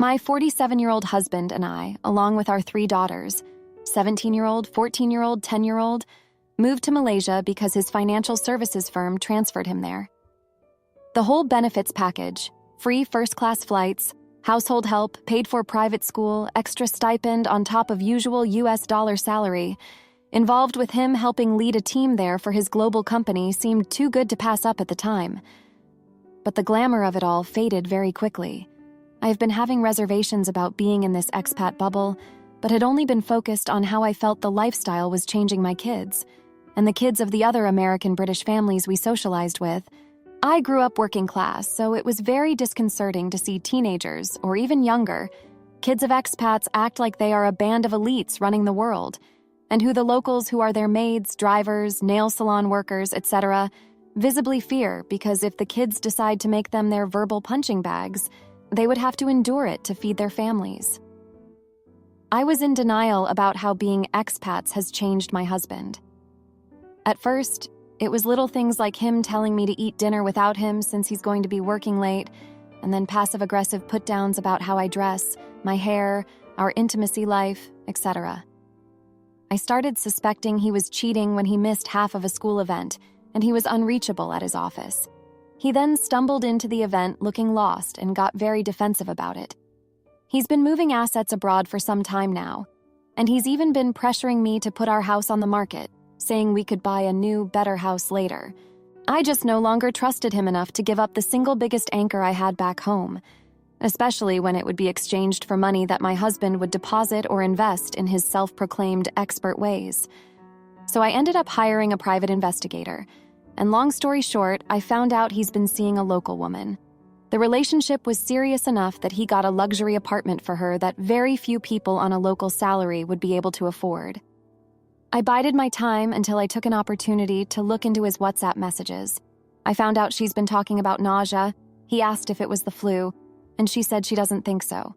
My 47-year-old husband and I, along with our 3 daughters, 17-year-old, 14-year-old, 10-year-old, moved to Malaysia because his financial services firm transferred him there. The whole benefits package, free first-class flights, household help, paid-for private school, extra stipend on top of usual US dollar salary, involved with him helping lead a team there for his global company, seemed too good to pass up at the time. But the glamour of it all faded very quickly. I have been having reservations about being in this expat bubble, but had only been focused on how I felt the lifestyle was changing my kids, and the kids of the other American-British families we socialized with. I grew up working class, so it was very disconcerting to see teenagers, or even younger, kids of expats act like they are a band of elites running the world, and who the locals who are their maids, drivers, nail salon workers, etc., visibly fear because if the kids decide to make them their verbal punching bags, they would have to endure it to feed their families. I was in denial about how being expats has changed my husband. At first, it was little things like him telling me to eat dinner without him since he's going to be working late, and then passive-aggressive put-downs about how I dress, my hair, our intimacy life, etc. I started suspecting he was cheating when he missed half of a school event, and he was unreachable at his office. He then stumbled into the event looking lost and got very defensive about it. He's been moving assets abroad for some time now, and he's even been pressuring me to put our house on the market, saying we could buy a new, better house later. I just no longer trusted him enough to give up the single biggest anchor I had back home, especially when it would be exchanged for money that my husband would deposit or invest in his self-proclaimed expert ways. So I ended up hiring a private investigator, and long story short, I found out he's been seeing a local woman. The relationship was serious enough that he got a luxury apartment for her that very few people on a local salary would be able to afford. I bided my time until I took an opportunity to look into his WhatsApp messages. I found out she's been talking about nausea. He asked if it was the flu, and she said she doesn't think so.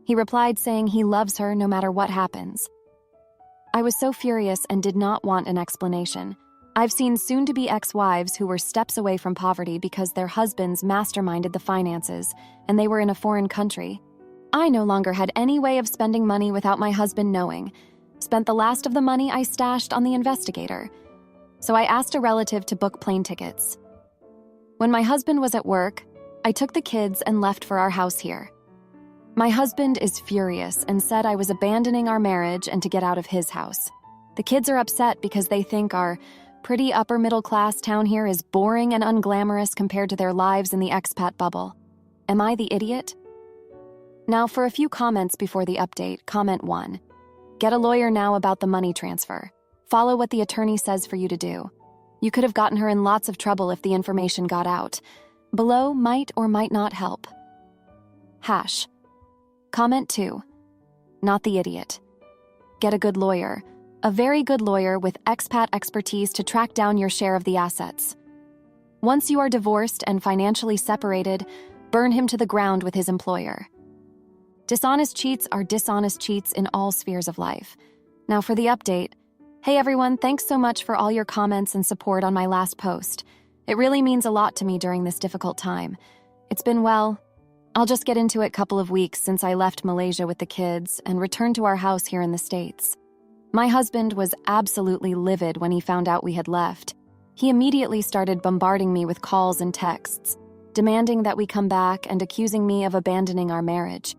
He replied saying he loves her no matter what happens. I was so furious and did not want an explanation. I've seen soon-to-be ex-wives who were steps away from poverty because their husbands masterminded the finances, and they were in a foreign country. I no longer had any way of spending money without my husband knowing. Spent the last of the money I stashed on the investigator. So I asked a relative to book plane tickets. When my husband was at work, I took the kids and left for our house here. My husband is furious and said I was abandoning our marriage and to get out of his house. The kids are upset because they think our pretty upper-middle-class town here is boring and unglamorous compared to their lives in the expat bubble. Am I the idiot? Now for a few comments before the update. Comment 1. Get a lawyer now about the money transfer. Follow what the attorney says for you to do. You could have gotten her in lots of trouble if the information got out. Below might or might not help. Hash. Comment 2. Not the idiot. Get a good lawyer. A very good lawyer with expat expertise to track down your share of the assets. Once you are divorced and financially separated, burn him to the ground with his employer. Dishonest cheats are dishonest cheats in all spheres of life. Now for the update. Hey everyone, thanks so much for all your comments and support on my last post. It really means a lot to me during this difficult time. It's been, well, I'll just get into it a couple of weeks since I left Malaysia with the kids and returned to our house here in the States. My husband was absolutely livid when he found out we had left. He immediately started bombarding me with calls and texts, demanding that we come back and accusing me of abandoning our marriage.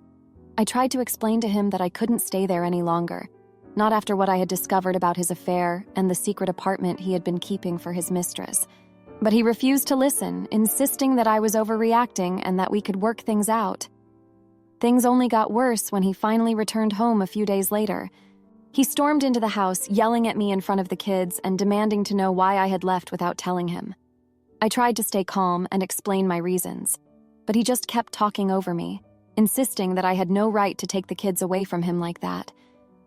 I tried to explain to him that I couldn't stay there any longer, not after what I had discovered about his affair and the secret apartment he had been keeping for his mistress. But he refused to listen, insisting that I was overreacting and that we could work things out. Things only got worse when he finally returned home a few days later. He stormed into the house, yelling at me in front of the kids and demanding to know why I had left without telling him. I tried to stay calm and explain my reasons, but he just kept talking over me, insisting that I had no right to take the kids away from him like that.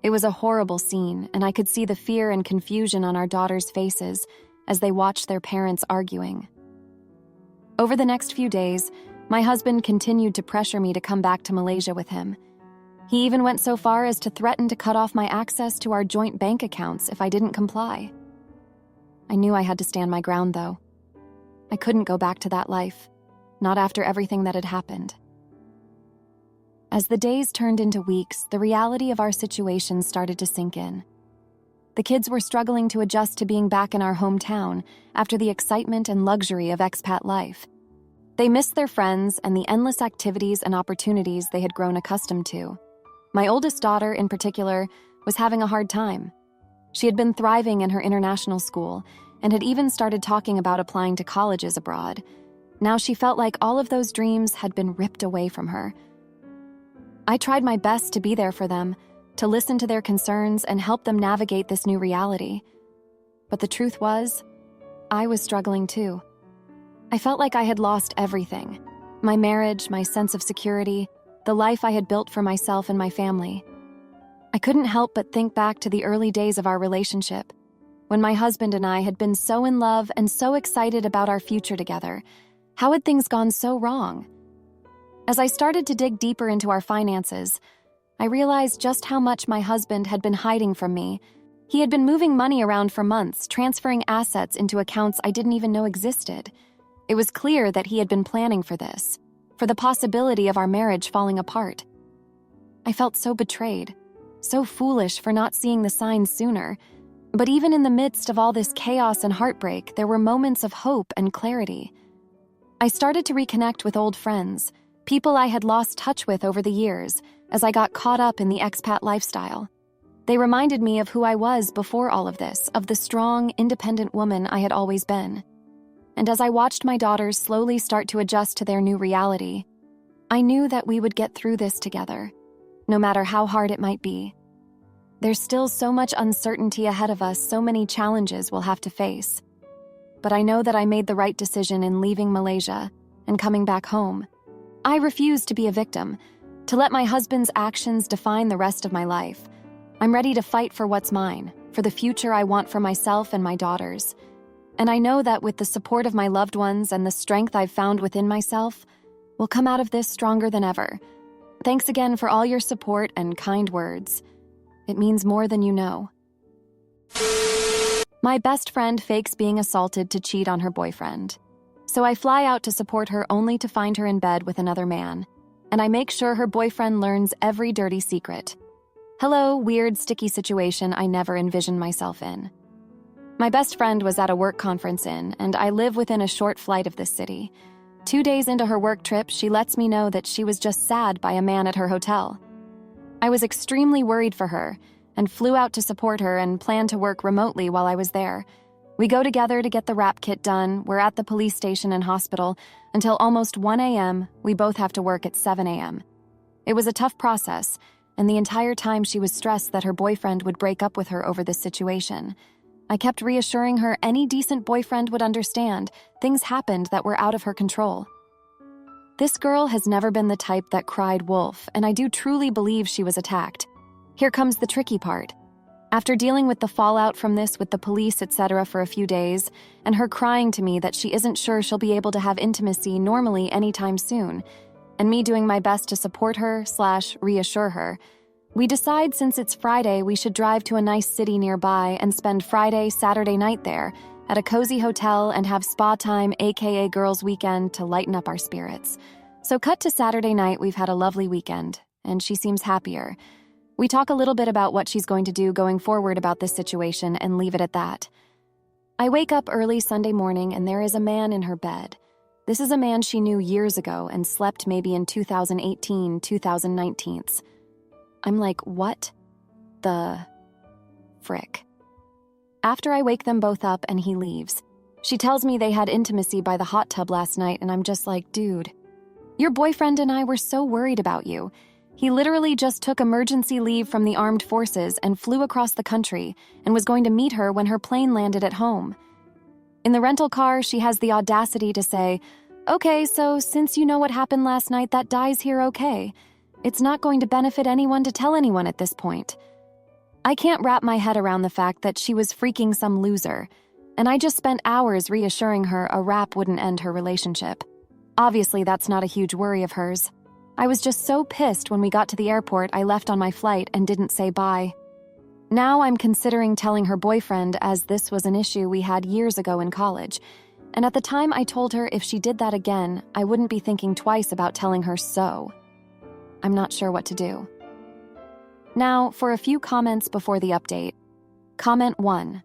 It was a horrible scene, and I could see the fear and confusion on our daughters' faces as they watched their parents arguing. Over the next few days, my husband continued to pressure me to come back to Malaysia with him. He even went so far as to threaten to cut off my access to our joint bank accounts if I didn't comply. I knew I had to stand my ground, though. I couldn't go back to that life, not after everything that had happened. As the days turned into weeks, the reality of our situation started to sink in. The kids were struggling to adjust to being back in our hometown after the excitement and luxury of expat life. They missed their friends and the endless activities and opportunities they had grown accustomed to. My oldest daughter, in particular, was having a hard time. She had been thriving in her international school and had even started talking about applying to colleges abroad. Now she felt like all of those dreams had been ripped away from her. I tried my best to be there for them, to listen to their concerns and help them navigate this new reality. But the truth was, I was struggling too. I felt like I had lost everything: my marriage, my sense of security, the life I had built for myself and my family. I couldn't help but think back to the early days of our relationship, when my husband and I had been so in love and so excited about our future together. How had things gone so wrong? As I started to dig deeper into our finances, I realized just how much my husband had been hiding from me. He had been moving money around for months, transferring assets into accounts I didn't even know existed. It was clear that he had been planning for this, for the possibility of our marriage falling apart. I felt so betrayed, so foolish for not seeing the signs sooner. But even in the midst of all this chaos and heartbreak, there were moments of hope and clarity. I started to reconnect with old friends, people I had lost touch with over the years as I got caught up in the expat lifestyle. They reminded me of who I was before all of this, of the strong, independent woman I had always been. And as I watched my daughters slowly start to adjust to their new reality, I knew that we would get through this together, no matter how hard it might be. There's still so much uncertainty ahead of us, so many challenges we'll have to face. But I know that I made the right decision in leaving Malaysia and coming back home. I refuse to be a victim, to let my husband's actions define the rest of my life. I'm ready to fight for what's mine, for the future I want for myself and my daughters. And I know that with the support of my loved ones and the strength I've found within myself, we'll come out of this stronger than ever. Thanks again for all your support and kind words. It means more than you know. My best friend fakes being assaulted to cheat on her boyfriend. So I fly out to support her only to find her in bed with another man. And I make sure her boyfriend learns every dirty secret. Hello, weird, sticky situation I never envisioned myself in. My best friend was at a work conference and I live within a short flight of this city. 2 days into her work trip, she lets me know that she was just sad by a man at her hotel. I was extremely worried for her and flew out to support her and planned to work remotely while I was there. We go together to get the rap kit done. We're at the police station and hospital until almost 1 a.m. We both have to work at 7 a.m. It was a tough process, and the entire time she was stressed that her boyfriend would break up with her over this situation. I kept reassuring her any decent boyfriend would understand. Things happened that were out of her control. This girl has never been the type that cried wolf, and I do truly believe she was attacked. Here comes the tricky part. After dealing with the fallout from this with the police, etc. for a few days, and her crying to me that she isn't sure she'll be able to have intimacy normally anytime soon, and me doing my best to support her / reassure her, we decide since it's Friday we should drive to a nice city nearby and spend Friday, Saturday night there at a cozy hotel and have spa time, aka girls' weekend, to lighten up our spirits. So cut to Saturday night, we've had a lovely weekend, and she seems happier. We talk a little bit about what she's going to do going forward about this situation and leave it at that. I wake up early Sunday morning and there is a man in her bed. This is a man she knew years ago and slept maybe in 2018, 2019. I'm like, what the frick? After I wake them both up and he leaves, she tells me they had intimacy by the hot tub last night, and I'm just like, dude, your boyfriend and I were so worried about you. He literally just took emergency leave from the armed forces and flew across the country and was going to meet her when her plane landed at home. In the rental car, she has the audacity to say, okay, so since you know what happened last night, that dies here okay. It's not going to benefit anyone to tell anyone at this point. I can't wrap my head around the fact that she was freaking some loser, and I just spent hours reassuring her a rap wouldn't end her relationship. Obviously, that's not a huge worry of hers. I was just so pissed when we got to the airport I left on my flight and didn't say bye. Now I'm considering telling her boyfriend, as this was an issue we had years ago in college, and at the time I told her if she did that again, I wouldn't be thinking twice about telling her so. I'm not sure what to do. Now, for a few comments before the update. Comment 1.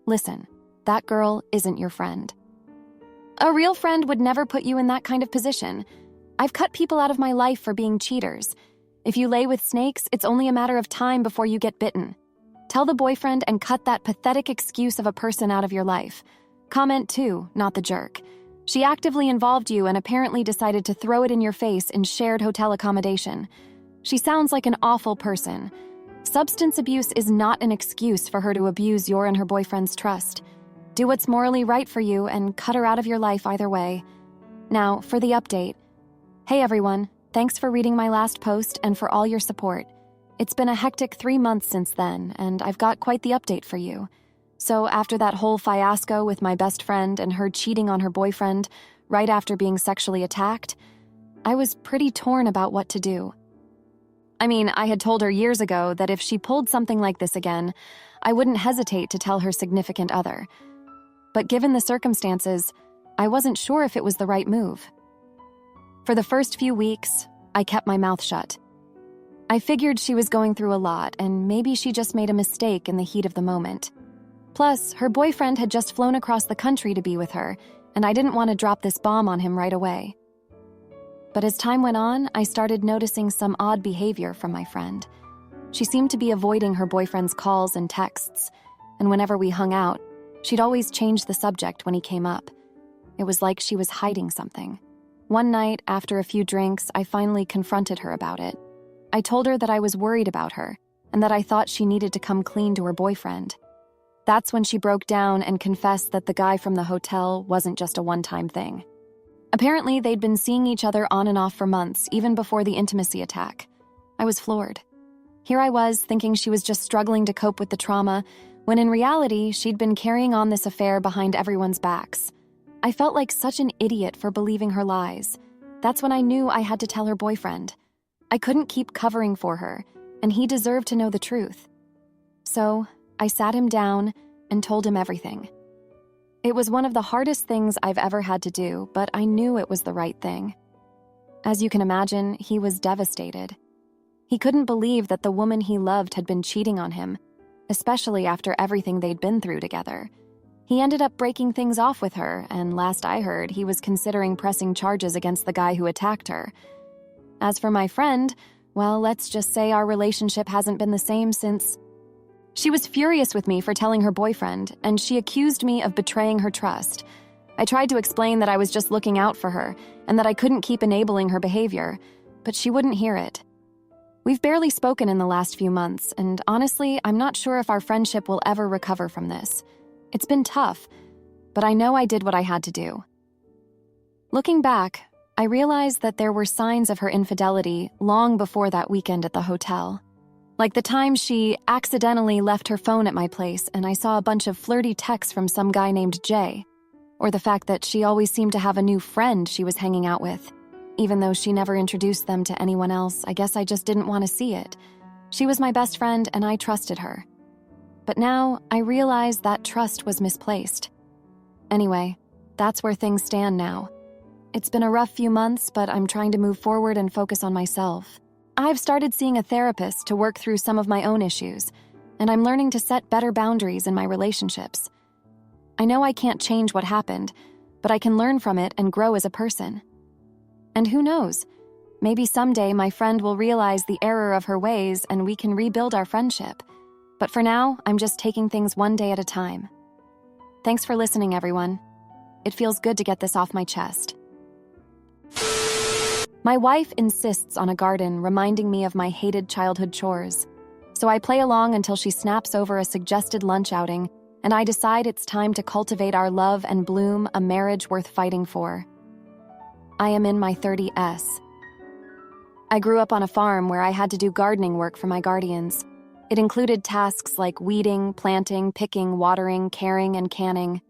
Listen, that girl isn't your friend. A real friend would never put you in that kind of position. I've cut people out of my life for being cheaters. If you lay with snakes, it's only a matter of time before you get bitten. Tell the boyfriend and cut that pathetic excuse of a person out of your life. Comment 2, not the jerk. She actively involved you and apparently decided to throw it in your face in shared hotel accommodation. She sounds like an awful person. Substance abuse is not an excuse for her to abuse your and her boyfriend's trust. Do what's morally right for you and cut her out of your life either way. Now, for the update. Hey everyone, thanks for reading my last post and for all your support. It's been a hectic 3 months since then, and I've got quite the update for you. So after that whole fiasco with my best friend and her cheating on her boyfriend right after being sexually attacked, I was pretty torn about what to do. I mean, I had told her years ago that if she pulled something like this again, I wouldn't hesitate to tell her significant other. But given the circumstances, I wasn't sure if it was the right move. For the first few weeks, I kept my mouth shut. I figured she was going through a lot, and maybe she just made a mistake in the heat of the moment. Plus, her boyfriend had just flown across the country to be with her, and I didn't want to drop this bomb on him right away. But as time went on, I started noticing some odd behavior from my friend. She seemed to be avoiding her boyfriend's calls and texts, and whenever we hung out, she'd always change the subject when he came up. It was like she was hiding something. One night, after a few drinks, I finally confronted her about it. I told her that I was worried about her, and that I thought she needed to come clean to her boyfriend. That's when she broke down and confessed that the guy from the hotel wasn't just a one-time thing. Apparently, they'd been seeing each other on and off for months, even before the intimacy attack. I was floored. Here I was, thinking she was just struggling to cope with the trauma, when in reality, she'd been carrying on this affair behind everyone's backs. I felt like such an idiot for believing her lies. That's when I knew I had to tell her boyfriend. I couldn't keep covering for her, and he deserved to know the truth. So, I sat him down and told him everything. It was one of the hardest things I've ever had to do, but I knew it was the right thing. As you can imagine, he was devastated. He couldn't believe that the woman he loved had been cheating on him, especially after everything they'd been through together. He ended up breaking things off with her, and last I heard, he was considering pressing charges against the guy who attacked her. As for my friend, well, let's just say our relationship hasn't been the same since... She was furious with me for telling her boyfriend, and she accused me of betraying her trust. I tried to explain that I was just looking out for her, and that I couldn't keep enabling her behavior, but she wouldn't hear it. We've barely spoken in the last few months, and honestly, I'm not sure if our friendship will ever recover from this. It's been tough, but I know I did what I had to do. Looking back, I realized that there were signs of her infidelity long before that weekend at the hotel. Like the time she accidentally left her phone at my place and I saw a bunch of flirty texts from some guy named Jay. Or the fact that she always seemed to have a new friend she was hanging out with. Even though she never introduced them to anyone else, I guess I just didn't want to see it. She was my best friend and I trusted her. But now I realize that trust was misplaced. Anyway, that's where things stand now. It's been a rough few months, but I'm trying to move forward and focus on myself. I've started seeing a therapist to work through some of my own issues, and I'm learning to set better boundaries in my relationships. I know I can't change what happened, but I can learn from it and grow as a person. And who knows, maybe someday my friend will realize the error of her ways and we can rebuild our friendship. But for now, I'm just taking things one day at a time. Thanks for listening, everyone. It feels good to get this off my chest. My wife insists on a garden, reminding me of my hated childhood chores. So I play along until she snaps over a suggested lunch outing, and I decide it's time to cultivate our love and bloom a marriage worth fighting for. I am in my 30s. I grew up on a farm where I had to do gardening work for my guardians. It included tasks like weeding, planting, picking, watering, caring, and canning.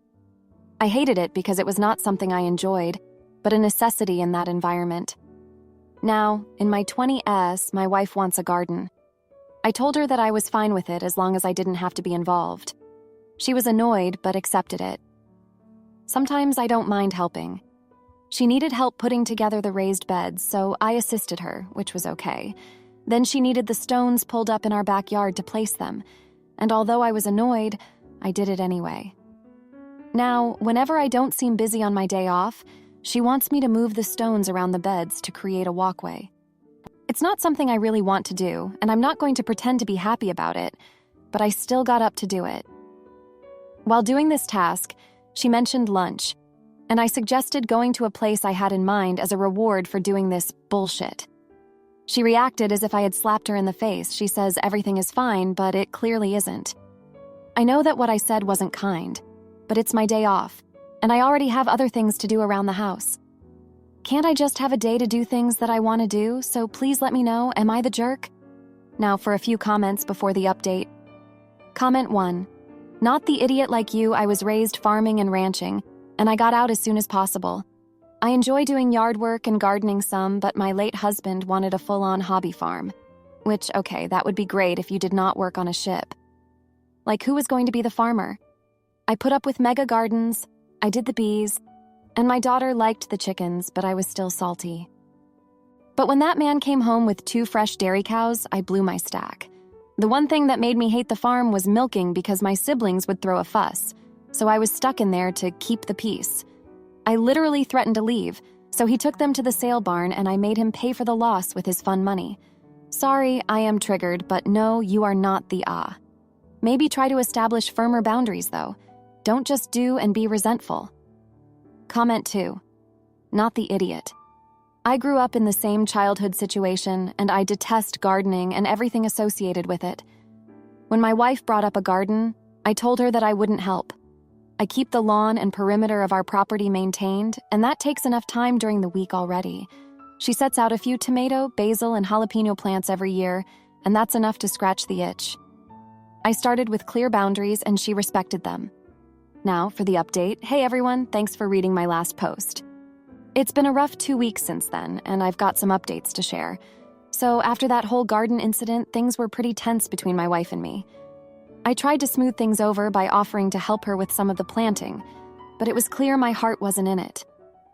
I hated it because it was not something I enjoyed, but a necessity in that environment. Now, in my 20s, my wife wants a garden. I told her that I was fine with it as long as I didn't have to be involved. She was annoyed, but accepted it. Sometimes I don't mind helping. She needed help putting together the raised beds, so I assisted her, which was okay. Then she needed the stones pulled up in our backyard to place them, and although I was annoyed, I did it anyway. Now, whenever I don't seem busy on my day off, she wants me to move the stones around the beds to create a walkway. It's not something I really want to do, and I'm not going to pretend to be happy about it, but I still got up to do it. While doing this task, she mentioned lunch, and I suggested going to a place I had in mind as a reward for doing this bullshit. She reacted as if I had slapped her in the face. She says everything is fine, but it clearly isn't. I know that what I said wasn't kind, but it's my day off, and I already have other things to do around the house. Can't I just have a day to do things that I want to do, so please let me know, am I the jerk? Now for a few comments before the update. Comment 1. Not the idiot like you, I was raised farming and ranching, and I got out as soon as possible. I enjoy doing yard work and gardening some, but my late husband wanted a full-on hobby farm. Which, okay, that would be great if you did not work on a ship. Like, who was going to be the farmer? I put up with mega gardens, I did the bees, and my daughter liked the chickens, but I was still salty. But when that man came home with 2 fresh dairy cows, I blew my stack. The one thing that made me hate the farm was milking because my siblings would throw a fuss, so I was stuck in there to keep the peace. I literally threatened to leave, so he took them to the sale barn and I made him pay for the loss with his fun money. Sorry, I am triggered, but no, you are not the ah. Maybe try to establish firmer boundaries, though. Don't just do and be resentful. Comment 2. Not the idiot. I grew up in the same childhood situation, and I detest gardening and everything associated with it. When my wife brought up a garden, I told her that I wouldn't help. I keep the lawn and perimeter of our property maintained, and that takes enough time during the week already. She sets out a few tomato, basil, and jalapeno plants every year, and that's enough to scratch the itch. I started with clear boundaries, and she respected them. Now, for the update. Hey everyone, thanks for reading my last post. It's been a rough 2 weeks since then, and I've got some updates to share. So after that whole garden incident, things were pretty tense between my wife and me. I tried to smooth things over by offering to help her with some of the planting, but it was clear my heart wasn't in it.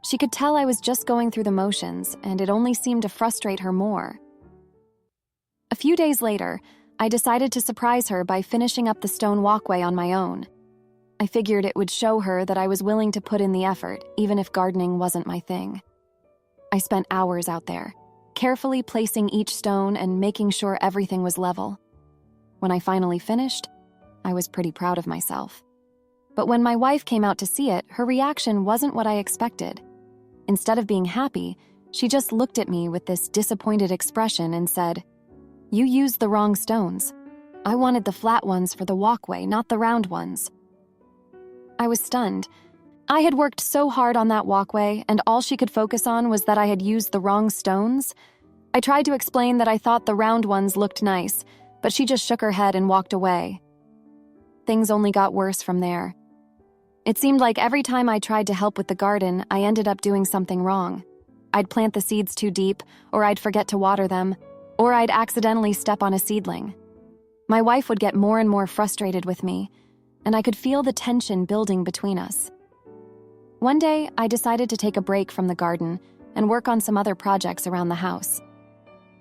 She could tell I was just going through the motions, and it only seemed to frustrate her more. A few days later, I decided to surprise her by finishing up the stone walkway on my own. I figured it would show her that I was willing to put in the effort, even if gardening wasn't my thing. I spent hours out there, carefully placing each stone and making sure everything was level. When I finally finished, I was pretty proud of myself. But when my wife came out to see it, her reaction wasn't what I expected. Instead of being happy, she just looked at me with this disappointed expression and said, "You used the wrong stones. I wanted the flat ones for the walkway, not the round ones." I was stunned. I had worked so hard on that walkway, and all she could focus on was that I had used the wrong stones. I tried to explain that I thought the round ones looked nice, but she just shook her head and walked away. Things only got worse from there. It seemed like every time I tried to help with the garden, I ended up doing something wrong. I'd plant the seeds too deep, or I'd forget to water them, or I'd accidentally step on a seedling. My wife would get more and more frustrated with me, and I could feel the tension building between us. One day, I decided to take a break from the garden and work on some other projects around the house.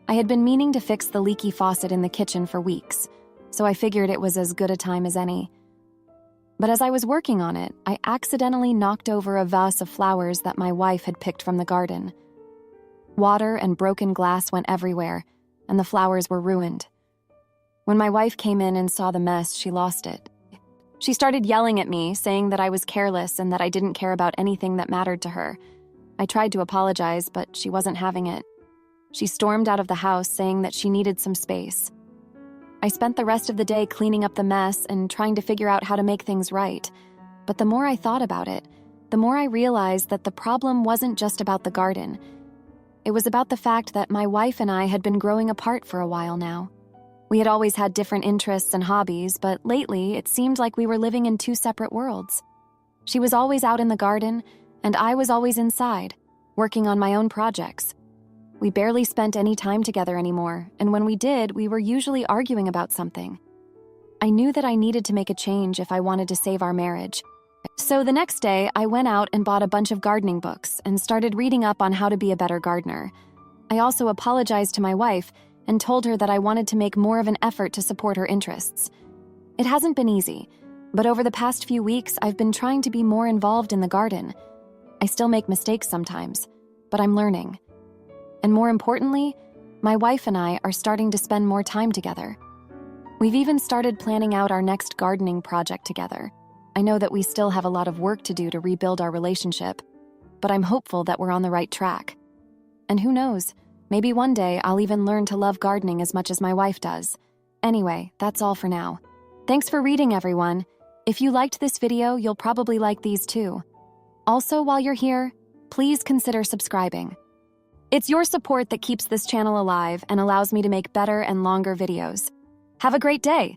I had been meaning to fix the leaky faucet in the kitchen for weeks, so I figured it was as good a time as any. But as I was working on it, I accidentally knocked over a vase of flowers that my wife had picked from the garden. Water and broken glass went everywhere, and the flowers were ruined. When my wife came in and saw the mess, she lost it. She started yelling at me, saying that I was careless and that I didn't care about anything that mattered to her. I tried to apologize, but she wasn't having it. She stormed out of the house, saying that she needed some space. I spent the rest of the day cleaning up the mess and trying to figure out how to make things right. But the more I thought about it, the more I realized that the problem wasn't just about the garden. It was about the fact that my wife and I had been growing apart for a while now. We had always had different interests and hobbies, but lately it seemed like we were living in 2 separate worlds. She was always out in the garden, and I was always inside, working on my own projects. We barely spent any time together anymore, and when we did, we were usually arguing about something. I knew that I needed to make a change if I wanted to save our marriage, So the next day, I went out and bought a bunch of gardening books and started reading up on how to be a better gardener. I also apologized to my wife and told her that I wanted to make more of an effort to support her interests. It hasn't been easy, but over the past few weeks, I've been trying to be more involved in the garden. I still make mistakes sometimes, but I'm learning. And more importantly, my wife and I are starting to spend more time together. We've even started planning out our next gardening project together. I know that we still have a lot of work to do to rebuild our relationship, but I'm hopeful that we're on the right track. And who knows, maybe one day I'll even learn to love gardening as much as my wife does. Anyway, that's all for now. Thanks for reading, everyone. If you liked this video, you'll probably like these too. Also, while you're here, please consider subscribing. It's your support that keeps this channel alive and allows me to make better and longer videos. Have a great day!